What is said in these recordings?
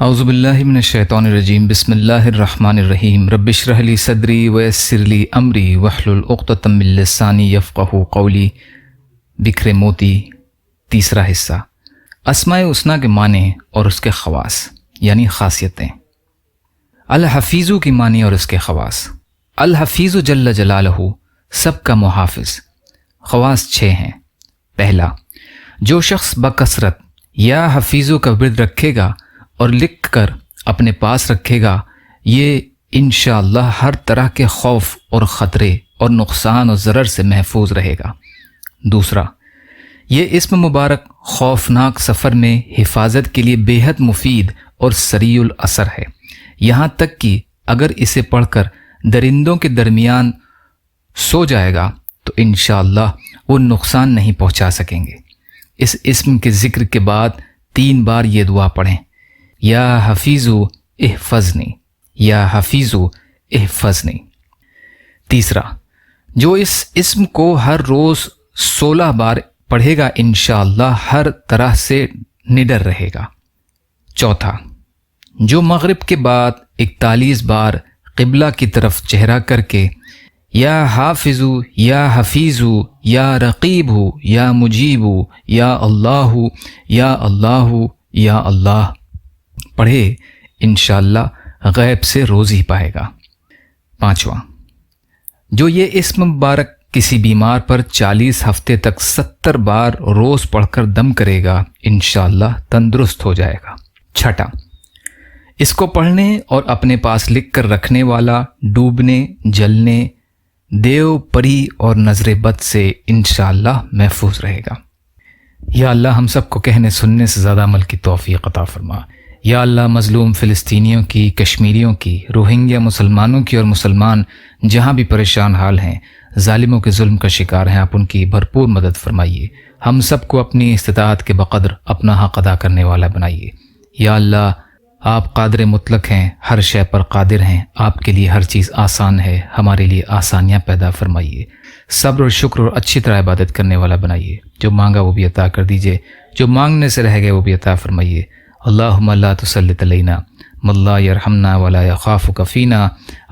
اعوذ باللہ من الشیطان الرجیم بسم اللہ الرحمن الرحیم رب اشرح لی صدری ویسر لی امری واحلل عقدۃ من لسانی یفقہوا قولی۔ بکھرے موتی، تیسرا حصہ۔ اسماء الحسنی کے معنی اور اس کے خواص یعنی خاصیتیں۔ الحفیظ کی معنی اور اس کے خواص۔ الحفیظ جل جلالہ سب کا محافظ۔ خواص 6 ہیں۔ پہلا، جو شخص بکثرت یا حفیظو کا ورد رکھے گا اور لکھ کر اپنے پاس رکھے گا، یہ انشاءاللہ ہر طرح کے خوف اور خطرے اور نقصان اور ضرر سے محفوظ رہے گا۔ دوسرا، یہ اسم مبارک خوفناک سفر میں حفاظت کے لیے بے حد مفید اور سریع الاثر ہے، یہاں تک کہ اگر اسے پڑھ کر درندوں کے درمیان سو جائے گا تو انشاءاللہ وہ نقصان نہیں پہنچا سکیں گے۔ اس اسم کے ذکر کے بعد 3 بار یہ دعا پڑھیں، یا حفیظو احفظنی، یا حفیظو احفظنی۔ تیسرا، جو اس اسم کو ہر روز 16 بار پڑھے گا انشاءاللہ ہر طرح سے نڈر رہے گا۔ چوتھا، جو مغرب کے بعد 41 بار قبلہ کی طرف چہرہ کر کے یا حافظو یا حفیظو یا رقیبو یا مجیبو یا اللہ یا اللہ یا اللہ پڑھے انشاءاللہ غیب سے روزی پائے گا۔ پانچواں، جو یہ اسم مبارک کسی بیمار پر 40 ہفتے تک 70 بار روز پڑھ کر دم کرے گا انشاءاللہ تندرست ہو جائے گا۔ چھٹا، اس کو پڑھنے اور اپنے پاس لکھ کر رکھنے والا ڈوبنے، جلنے، دیو پری اور نظر بد سے انشاءاللہ محفوظ رہے گا۔ یا اللہ ہم سب کو کہنے سننے سے زیادہ عمل کی توفیق عطا فرما۔ یا اللہ مظلوم فلسطینیوں کی، کشمیریوں کی، روہنگیا مسلمانوں کی اور مسلمان جہاں بھی پریشان حال ہیں، ظالموں کے ظلم کا شکار ہیں، آپ ان کی بھرپور مدد فرمائیے۔ ہم سب کو اپنی استطاعت کے بقدر اپنا حق ادا کرنے والا بنائیے۔ یا اللہ آپ قادر مطلق ہیں، ہر شے پر قادر ہیں، آپ کے لیے ہر چیز آسان ہے، ہمارے لیے آسانیاں پیدا فرمائیے۔ صبر اور شکر اور اچھی طرح عبادت کرنے والا بنائیے۔ جو مانگا وہ بھی عطا کر دیجئے، جو مانگنے سے رہ گئے وہ بھی عطا فرمائیے۔ اللہم لا تسلط علینا من لا یرحمنا ولا یخافک فینا،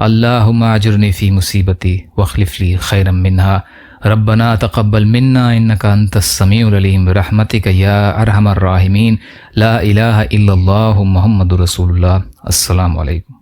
اللہم اجرنی فی مصیبتی واخلف لی خیرا منہا، ربنا تقبل منا انک انت السمیع العلیم برحمتک یا ارحم الراحمین، لا الہ الا اللہ محمد رسول اللہ۔ السلام علیکم۔